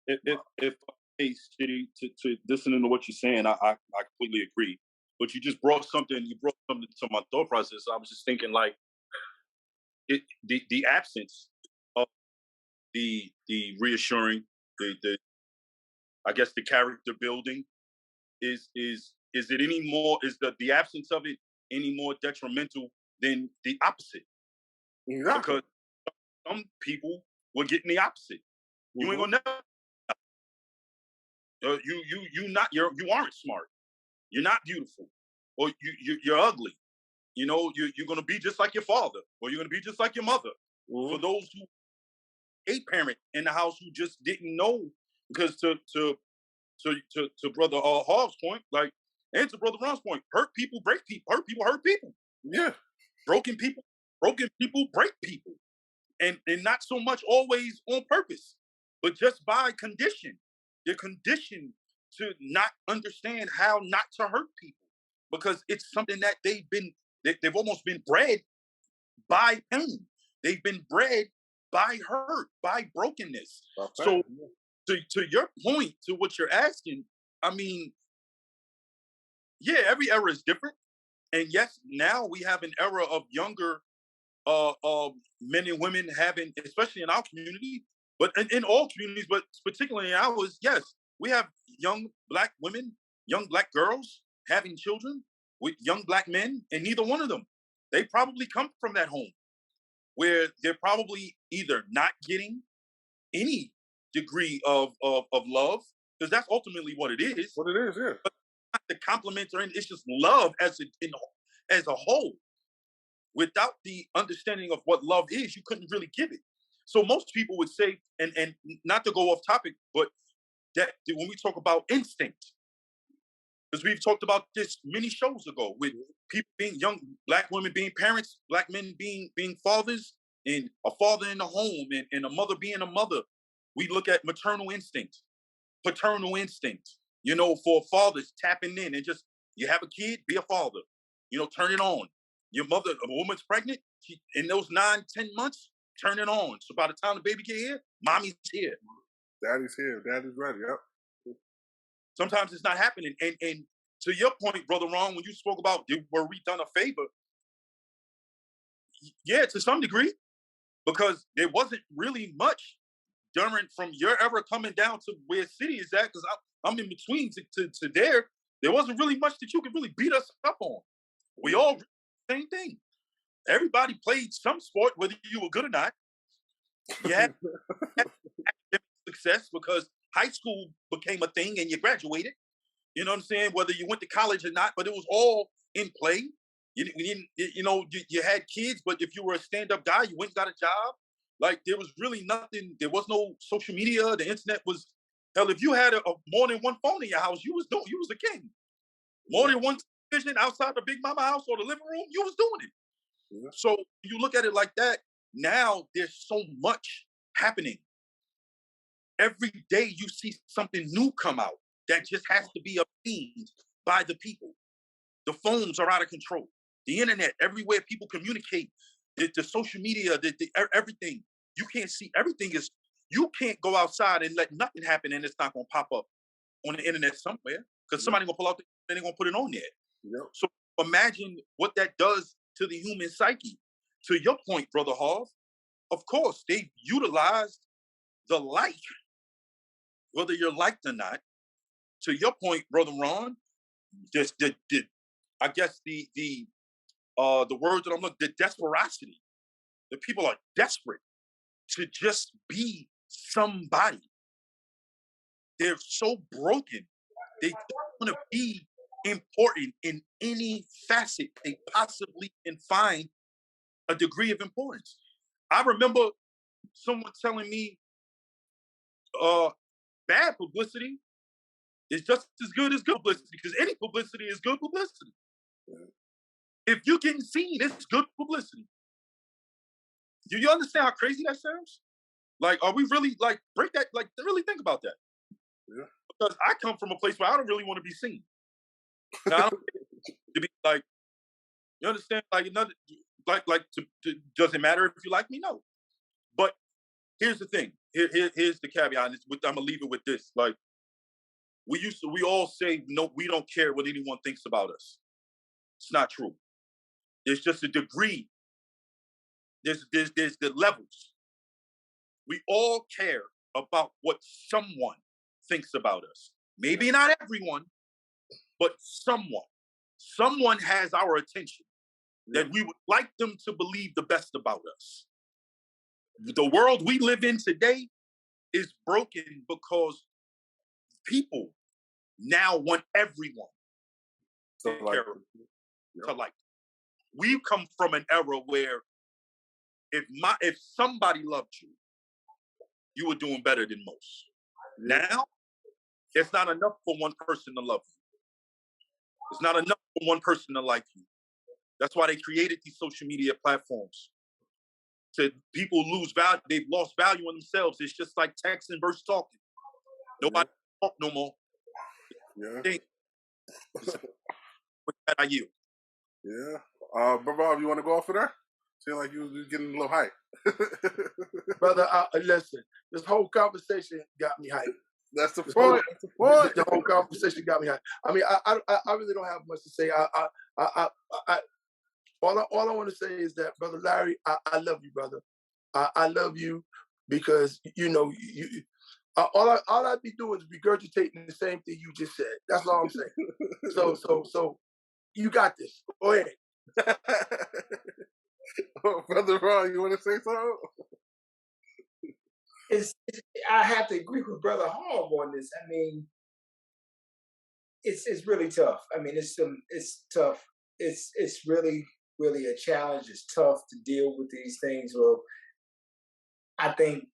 If City, to listening to what you're saying, I completely agree. But you brought something to my thought process. I was just thinking, like, the absence of the reassuring, the I guess the character building is it any more, is the absence of it any more detrimental than the opposite?
Exactly.
Because some people will get in the opposite. You ain't gonna never. You aren't smart. You're not beautiful, or you're ugly. You're gonna be just like your father, or you're gonna be just like your mother. For those who a parent in the house who just didn't know, because to Brother Hall's point, like, and to Brother Ron's point, hurt people break people. Hurt people hurt people.
Yeah.
Broken people break people. And not so much always on purpose, but just by condition. They're conditioned to not understand how not to hurt people, because it's something that they've almost been bred by pain. They've been bred by hurt, by brokenness. Okay. So to your point, to what you're asking, I mean, yeah, every era is different. And yes, now we have an era of younger men and women having, especially in our community, but in all communities, but particularly in ours, yes, we have young Black women, young Black girls having children with young Black men, and neither one of them, they probably come from that home where they're probably either not getting any degree of love, because that's ultimately what it is.
What it is, yeah.
But not the compliments or anything, it's just love as a whole. without the understanding of what love is, you couldn't really give it. So most people would say, and not to go off topic, but that when we talk about instinct, because we've talked about this many shows ago with people being young, black women being parents, black men being fathers, and a father in the home, and a mother being a mother. We look at maternal instinct, paternal instinct, you know, for fathers tapping in and just, you have a kid, be a father, you know, turn it on. Your mother, a woman's pregnant, in those 9-10 months, turn it on. So by the time the baby get here, mommy's here.
Daddy's here. Daddy's ready. Yep.
Sometimes it's not happening. And to your point, Brother Ron, when you spoke about were we done a favor? Yeah, to some degree, because there wasn't really much during from your era coming down to where city is at, because I'm in between to there. There wasn't really much that you could really beat us up on. We all same thing. Everybody played some sport, whether you were good or not. You had academic success because high school became a thing and you graduated. You know what I'm saying? Whether you went to college or not, but it was all in play. You had kids, but if you were a stand-up guy, you went and got a job. Like, there was really nothing. There was no social media. The internet was, hell, if you had a more than one phone in your house, you was the king. More than one television outside the big mama house or the living room, you was doing it. Yeah. So you look at it like that. Now there's so much happening. Every day you see something new come out that just has to be obtained by the people. The phones are out of control. The internet, everywhere people communicate, the social media, everything. You can't see, everything is, you can't go outside and let nothing happen and it's not going to pop up on the internet somewhere because somebody going to pull out and they're going to put it on there. Yep. So imagine what that does to the human psyche. To your point, Brother Hall, of course, they utilized the like, whether you're liked or not. To your point, Brother Ron, I guess the words that I'm looking, the desperosity. The people are desperate to just be somebody. They're so broken. They don't want to be important in any facet they possibly can find a degree of importance. I remember someone telling me bad publicity is just as good as good publicity because any publicity is good publicity. If you're getting seen, it's good publicity. Do you understand how crazy that sounds? Like, are we really, like, break that, like, really think about that? Yeah. Because I come from a place where I don't really want to be seen. Now, I don't to be like, you understand? Like, another, does it matter if you like me? No. But here's the thing. Here's the caveat. I'm gonna leave it with this. Like, we all say, no, we don't care what anyone thinks about us. It's not true. There's just a degree. There's the levels. We all care about what someone thinks about us. Maybe not everyone, but someone. Someone has our attention that we would like them to believe the best about us. The world we live in today is broken because people now want everyone to like. We've come from an era where if somebody loved you, you were doing better than most. Now, it's not enough for one person to love you. It's not enough for one person to like you. That's why they created these social media platforms. So people lose value. They've lost value in themselves. It's just like texting versus talking. Nobody talk no more. Yeah. What are you?
Yeah. Brother, you want to go off of there? Seems like you're getting a little hype.
Brother, listen, this whole conversation got me hyped.
That's the point.
The whole conversation got me hyped. I mean, I really don't have much to say. All I want to say is that, Brother Larry, I love you, brother. I love you because, you know, all I'd be doing is regurgitating the same thing you just said. That's all I'm saying. So you got this. Go ahead.
Brother Ron, you want to say something?
I have to agree with Brother Hall on this. I mean, it's really tough. I mean, it's tough. It's really really a challenge. It's tough to deal with these things. Well, I think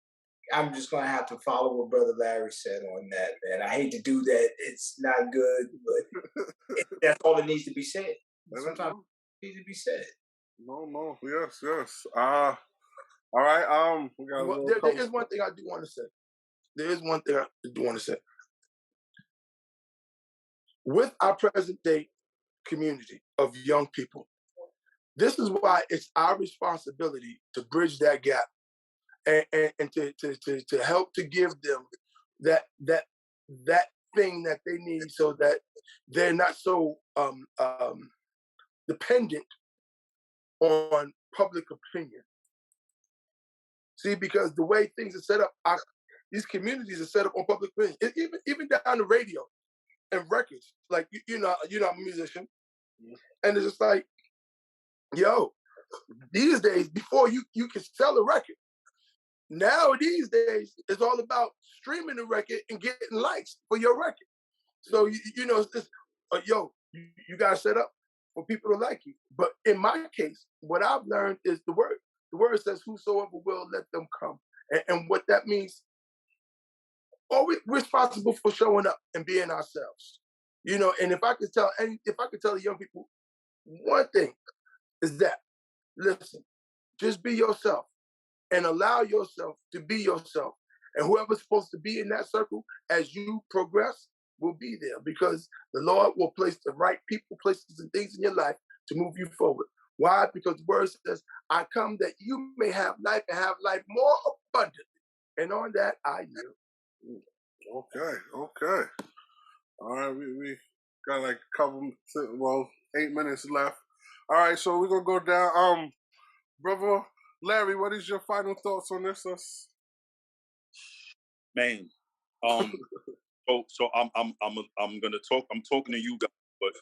I'm just going to have to follow what Brother Larry said on that, man. I hate to do that. It's not good, but that's all that needs to be said. Sometimes it needs to be said.
No. Yes. All right. We got
there is one thing I do want to say. There is one thing I do want to say. With our present day community of young people, this is why it's our responsibility to bridge that gap and to help to give them that thing that they need so that they're not so dependent on public opinion. See, because the way things are set up, these communities are set up on public opinion. Even down the radio and records. Like you know, I'm a musician, and it's just like, yo, these days before you can sell a record. Now these days it's all about streaming the record and getting likes for your record. So you know, it's you gotta set up for people to like you. But in my case, what I've learned is the word. The word says, "Whosoever will, let them come," and what that means. We're responsible for showing up and being ourselves. You know, and if I could tell the young people one thing, is that listen, just be yourself and allow yourself to be yourself. And whoever's supposed to be in that circle as you progress will be there, because the Lord will place the right people, places, and things in your life to move you forward. Why? Because the word says, "I come that you may have life and have life more abundantly." And on that, I yield.
Okay. All right, we got like a couple, 8 minutes left. All right, so we're gonna go down. Brother Larry, what is your final thoughts on this?
Man, so I'm gonna talk. I'm talking to you guys, but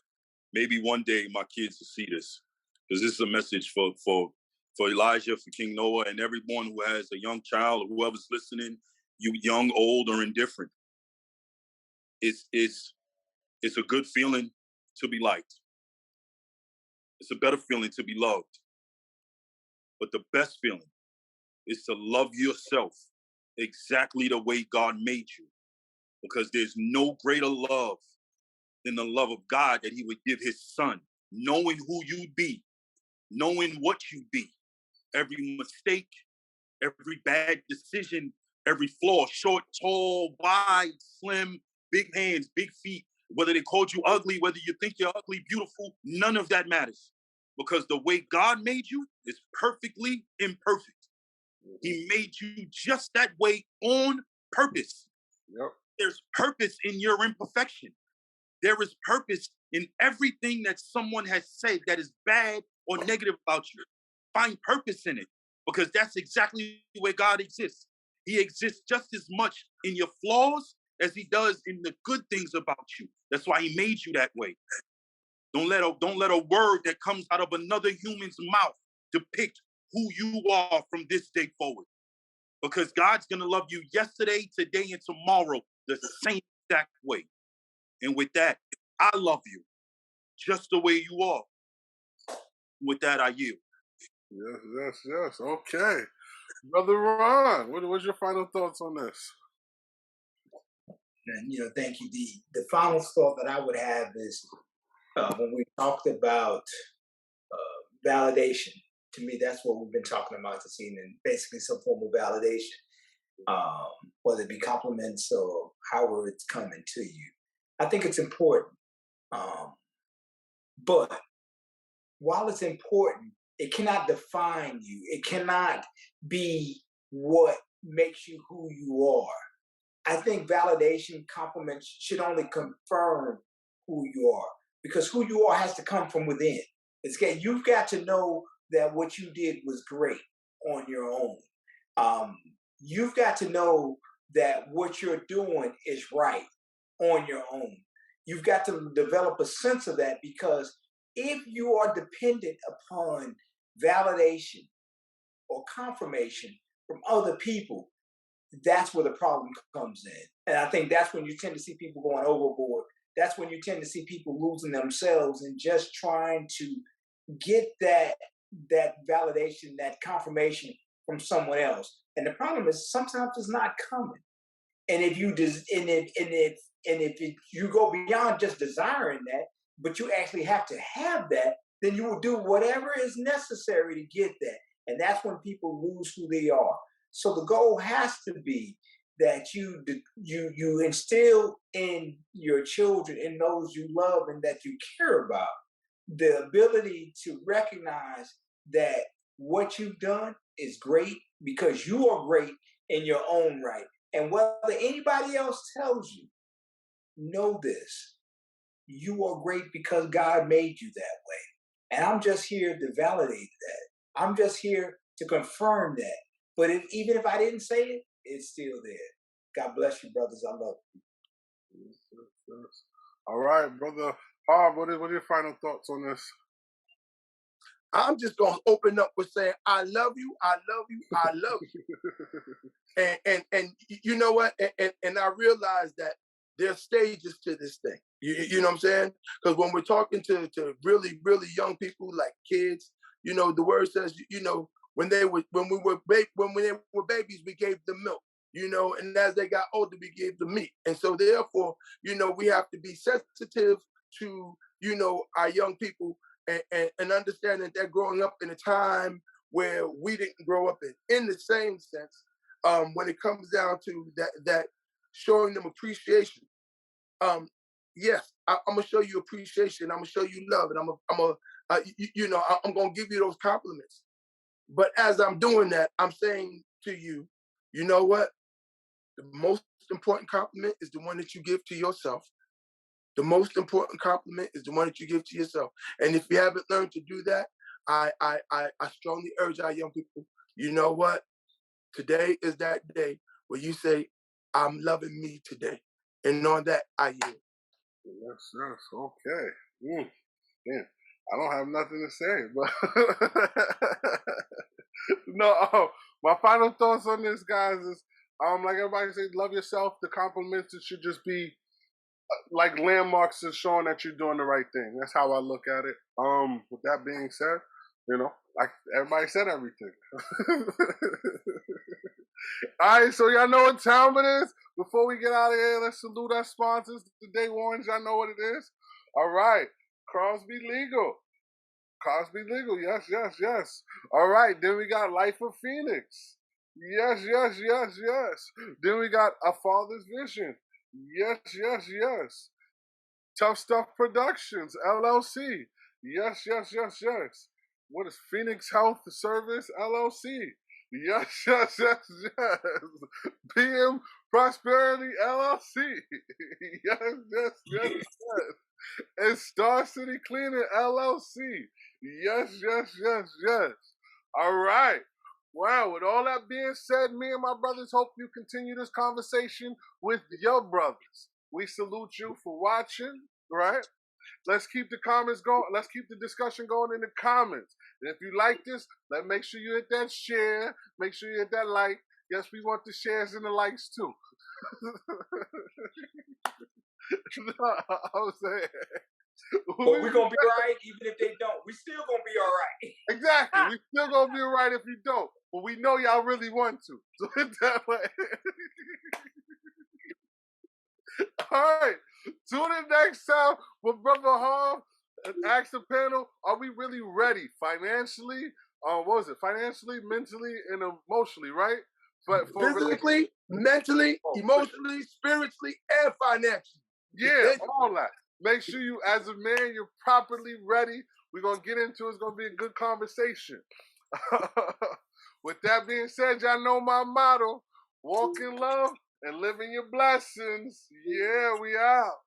maybe one day my kids will see this, because this is a message for Elijah, for King Noah, and everyone who has a young child or whoever's listening. You young, old, or indifferent. It's a good feeling to be liked. It's a better feeling to be loved. But the best feeling is to love yourself exactly the way God made you. Because there's no greater love than the love of God that he would give his son, knowing who you be, knowing what you be, every mistake, every bad decision, every flaw, short, tall, wide, slim, big hands, big feet, whether they called you ugly, whether you think you're ugly, beautiful, none of that matters. Because the way God made you is perfectly imperfect. He made you just that way on purpose.
Yep.
There's purpose in your imperfection. There is purpose in everything that someone has said that is bad or negative about you. Find purpose in it, because that's exactly where God exists. He exists just as much in your flaws as he does in the good things about you. That's why he made you that way. Don't let a word that comes out of another human's mouth depict who you are from this day forward. Because God's going to love you yesterday, today, and tomorrow the same exact way. And with that, I love you just the way you are. With that, I yield.
Yes. Okay. Brother Ron, what's your final thoughts on this?
And, thank you. The final thought that I would have is when we talked about validation, to me, that's what we've been talking about this evening, basically some form of validation, whether it be compliments or however it's coming to you. I think it's important. But while it's important, it cannot define you. It cannot be what makes you who you are. I think validation, compliments should only confirm who you are, because who you are has to come from within. You've got to know that what you did was great on your own. You've got to know that what you're doing is right on your own. You've got to develop a sense of that, because if you are dependent upon validation or confirmation from other people, that's where the problem comes in. And I think that's when you tend to see people going overboard. That's when you tend to see people losing themselves and just trying to get that validation, that confirmation from someone else. And the problem is sometimes it's not coming. And if you you go beyond just desiring that, but you actually have to have that, then you will do whatever is necessary to get that. And that's when people lose who they are. So the goal has to be that you instill in your children, in those you love and that you care about, the ability to recognize that what you've done is great because you are great in your own right. And whether anybody else tells you, know this: you are great because God made you that way. And I'm just here to validate that. I'm just here to confirm that. But even if I didn't say it, it's still there. God bless you, brothers. I love you.
Yes. All right, brother Harv, what are your final thoughts on this?
I'm just going to open up with saying, I love you, I love you, I love you. and you know what? And I realize that there's stages to this thing. You know what I'm saying? Because when we're talking to really, really young people, like kids, you know, the word says, you know, when they were babies, we gave them milk. You know, and as they got older, we gave them meat. And so therefore, you know, we have to be sensitive to, you know, our young people and understand that they're growing up in a time where we didn't grow up in the same sense, when it comes down to that showing them appreciation. Yes, I'm gonna show you appreciation. I'm gonna show you love, and I'm gonna give you those compliments. But as I'm doing that, I'm saying to you, you know what? The most important compliment is the one that you give to yourself. The most important compliment is the one that you give to yourself. And if you haven't learned to do that, I strongly urge our young people, you know what? Today is that day where you say, I'm loving me today. And on that, I yield.
Yes, okay. Yeah. I don't have nothing to say, but no, my final thoughts on this, guys, is like everybody says, love yourself. The compliments, it should just be like landmarks of showing that you're doing the right thing. That's how I look at it. With that being said, you know, like everybody said everything. All right, so y'all know what time it is. Before we get out of here, let's salute our sponsors. The day ones, y'all know what it is. All right, Crosby Legal. Crosby Legal, yes. All right, then we got Life of Phoenix. Yes. Then we got A Father's Vision. Yes. Tough Stuff Productions, LLC. Yes. What is Phoenix Health Service, LLC? Yes. PM Prosperity, LLC. Yes. And Star City Cleaning, LLC. Yes. All right. Wow, with all that being said, me and my brothers hope you continue this conversation with your brothers. We salute you for watching, right? Let's keep the comments going. Let's keep the discussion going in the comments. And if you like this, make sure you hit that share. Make sure you hit that like. Yes, we want the shares and the likes too. No, I'm saying.
But we're gonna be all right even if they don't. We still gonna be all right.
Exactly. We still gonna be all right if you don't. But we know y'all really want to. So it's that way. All right. Tune in next time with Brother Harv and ask the panel, are we really ready financially? What was it? Financially, mentally, and emotionally, right? For
physically, mentally, emotionally, spiritually, and financially.
Yeah, all that. Make sure you, as a man, you're properly ready. We're going to get into it. It's going to be a good conversation. With that being said, y'all know my motto. Walk in love and live in your blessings. Yeah, we out.